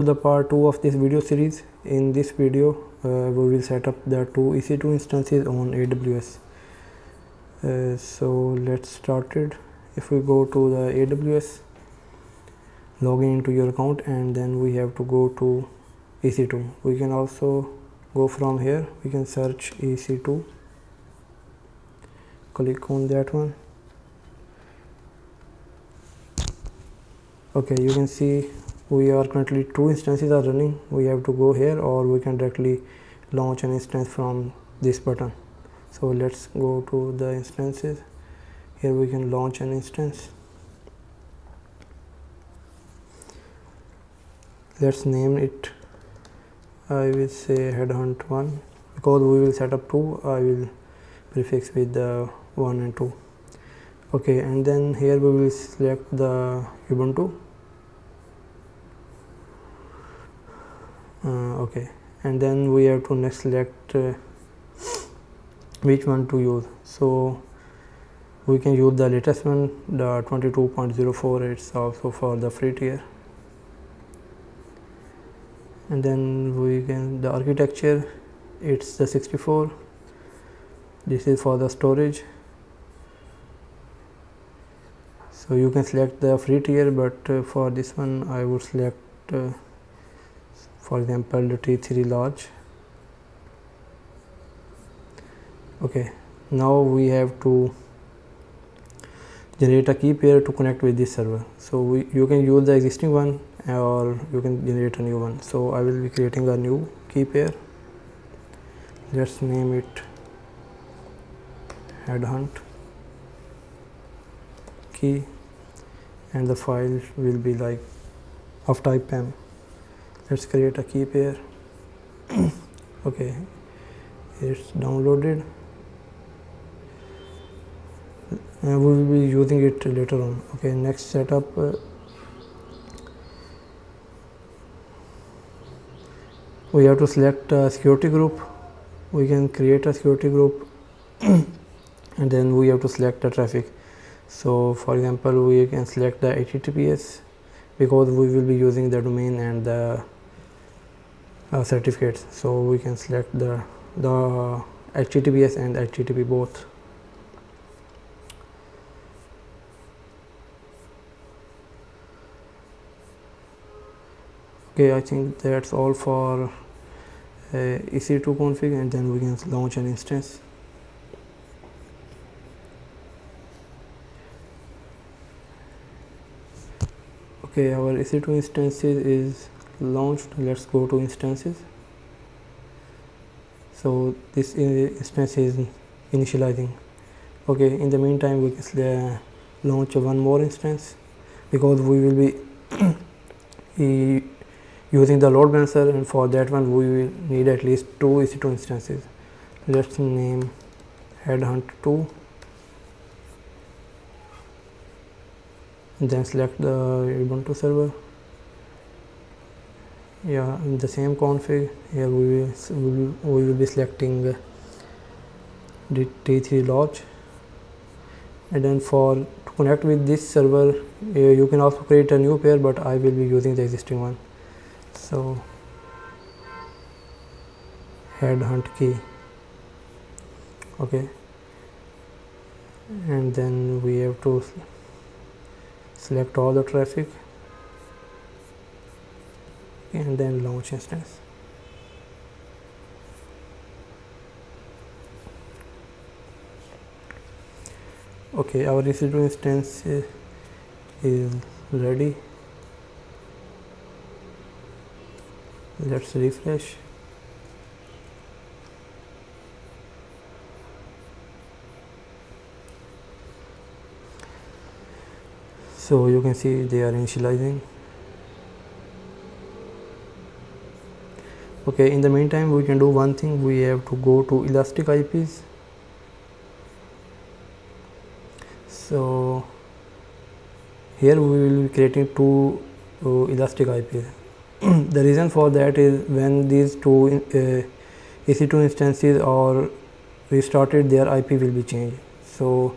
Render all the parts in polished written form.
The part 2 of this video series. In this video we will set up the two EC2 instances on AWS. So let's start it. If we go to the AWS, log in into your account, and then we have to go to EC2. We can also go from here, we can search EC2, click on that one. Okay, you can see we are currently two instances are running. We have to go here, or we can directly launch an instance from this button. So let's go to the instances. Here we can launch an instance. Let's name it, I will say headhunt 1, because we will set up 2. I will prefix with the 1 and 2. Okay, and then here we will select the Ubuntu. Okay, and then we have to next select which one to use. So we can use the latest one, the 22.04. It's also for the free tier. And then we can, the architecture, it's the 64. This is for the storage. So you can select the free tier, but for this one I would select for example the T3 large. Okay, now we have to generate a key pair to connect with this server. So you can use the existing one, or you can generate a new one. So I will be creating a new key pair. Let's name it headhunt key, and the file will be like of type PEM. Let's create a key pair. Okay, it's downloaded, and we will be using it later on. Okay, next setup, we have to select a security group. We can create a security group and then we have to select the traffic. So for example, we can select the HTTPS, because we will be using the domain and the certificates. So we can select the HTTPS and HTTP both. Okay, I think that's all for EC2 config, and then we can launch an instance. Okay, our EC2 instances is launched. Let's go to instances. So this instance is initializing. Okay, in the meantime we can launch one more instance, because we will be using the load balancer, and for that one we will need at least 2 EC2 instances. Let's name headhunt 2, and then select the Ubuntu server. Yeah, in the same config, here we will be selecting the T3 large, and then to connect with this server, you can also create a new pair, but I will be using the existing one. So headhunt key. Okay, and then we have to select all the traffic and then launch instance. Okay, our EC2 instance is ready. Let's refresh. So you can see they are initializing. Okay, in the meantime we can do one thing. We have to go to elastic IPs. So here we will be creating two elastic IPs. The reason for that is when these two EC2 instances are restarted, their IP will be changed. So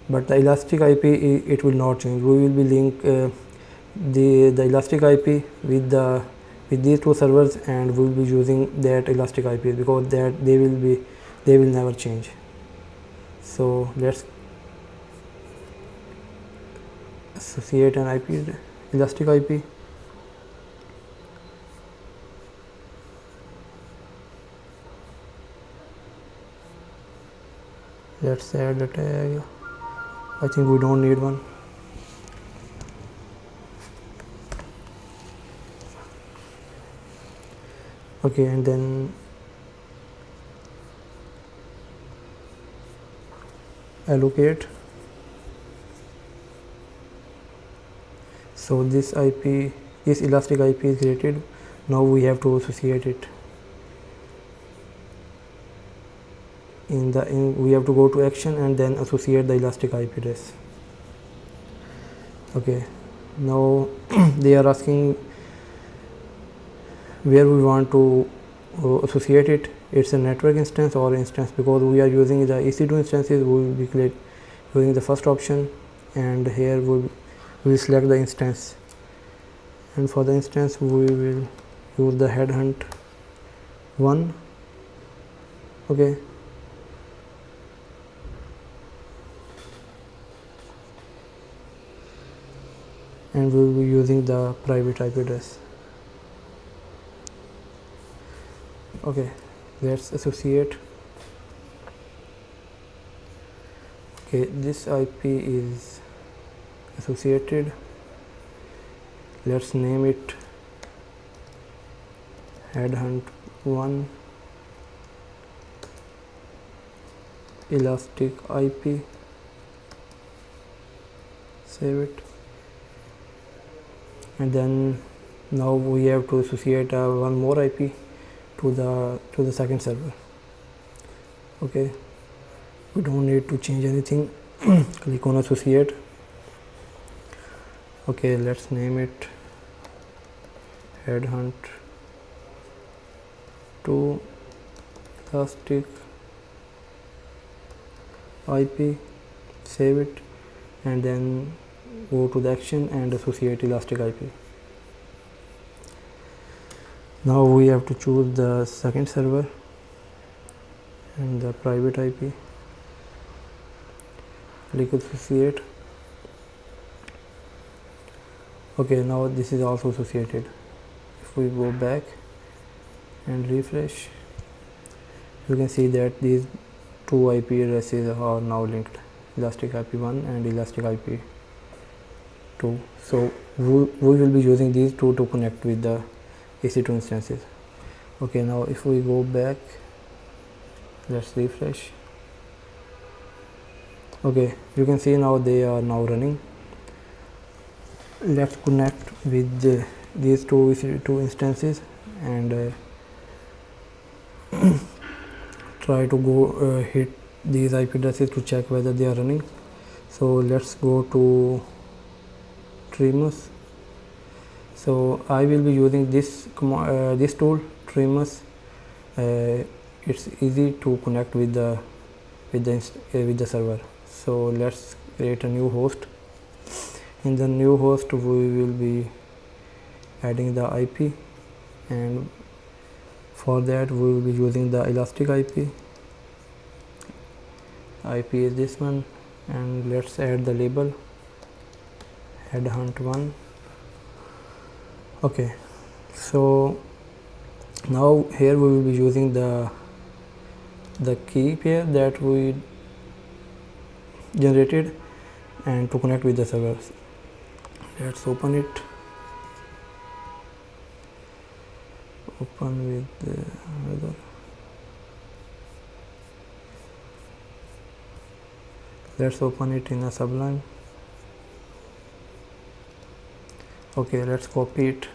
but the elastic IP it will not change. We will be link the elastic IP with the with these two servers, and we'll be using that elastic IP because that they will never change. So let's associate an IP, elastic IP. Let's add a tag. I think we don't need one. Okay, and then allocate. So this IP, this elastic IP is created. Now we have to associate it. We have to go to action and then associate the elastic IP address. Okay, now they are asking where we want to associate it. It's a network instance or instance. Because we are using the EC2 instances, we will be using the first option, and here we will select the instance, and for the instance we will use the headhunt 1. Okay, and we will be using the private IP address. Okay, let's associate. Okay, this IP is associated. Let's name it headhunt 1 elastic IP. Save it, and then now we have to associate one more IP to the second server. Okay, we don't need to change anything. Click on associate. Okay, let's name it headhunt 2 elastic IP. Save it, and then go to the action and associate elastic IP. Now we have to choose the second server and the private IP. Click associate. Okay, now this is also associated. If we go back and refresh, you can see that these two IP addresses are now linked, elastic IP1 and elastic IP2. So we will be using these two to connect with the EC2 instances. Okay, now if we go back, let's refresh. Okay, you can see now they are now running. Let's connect with these two EC2 instances and try to go hit these IP addresses to check whether they are running. So let's go to Trimus. So I will be using this tool, Trimus. It's easy to connect with the server. So let's create a new host. In the new host, we will be adding the IP, and for that we will be using the elastic IP. IP is this one, and let's add the label headhunt 1. Okay, so now here we will be using the key pair that we generated and to connect with the servers. Let's open it. Open with the other. Let's open it in a Sublime. Okay, let's copy it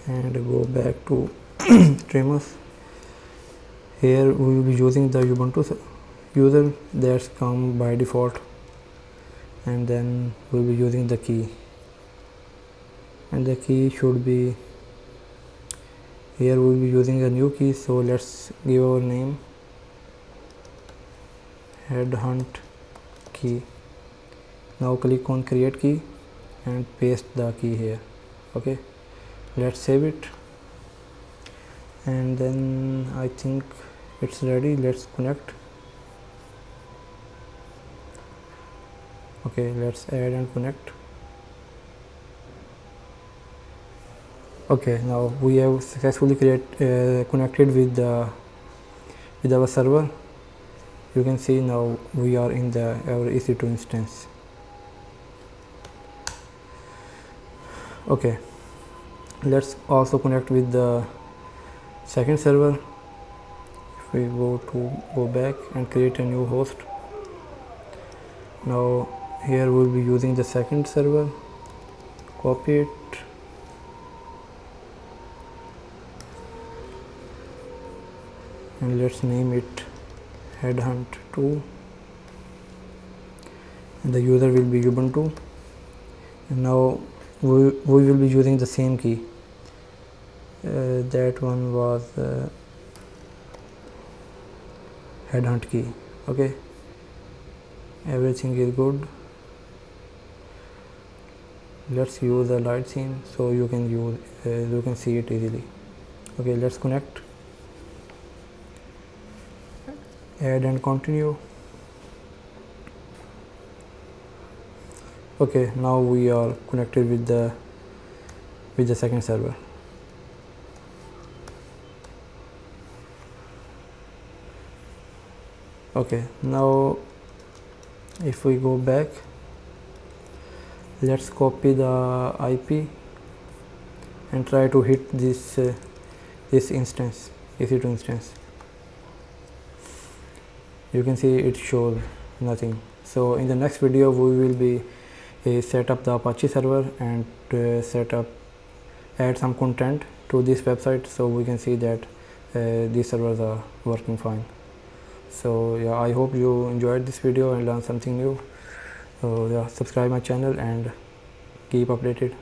and go back to Trimus. Here we will be using the Ubuntu user that's come by default, and then we'll be using the key, and the key should be here. We'll be using a new key, so let's give our name headhunt key. Now click on create key and paste the key here. Okay, let's save it. and then I think it's ready. Let's connect. Okay, let's add and connect. Okay, now we have successfully connected with our server. You can see now we are in our EC2 instance. Okay, let's also connect with the second server. If we go back and create a new host, now here we'll be using the second server. Copy it, and let's name it headhunt2, and the user will be Ubuntu. And now we will be using the same key. That one was headhunt key. Okay, everything is good. Let's use the light scene so you can see it easily. Okay, let's connect, add and continue. Okay, now we are connected with the second server. Okay, now if we go back, let's copy the IP and try to hit this instance, EC2 instance. You can see it shows nothing. So in the next video we will be set up the Apache server and add some content to this website, so we can see that these servers are working fine. So yeah, I hope you enjoyed this video and learned something new. So yeah, subscribe my channel and keep updated.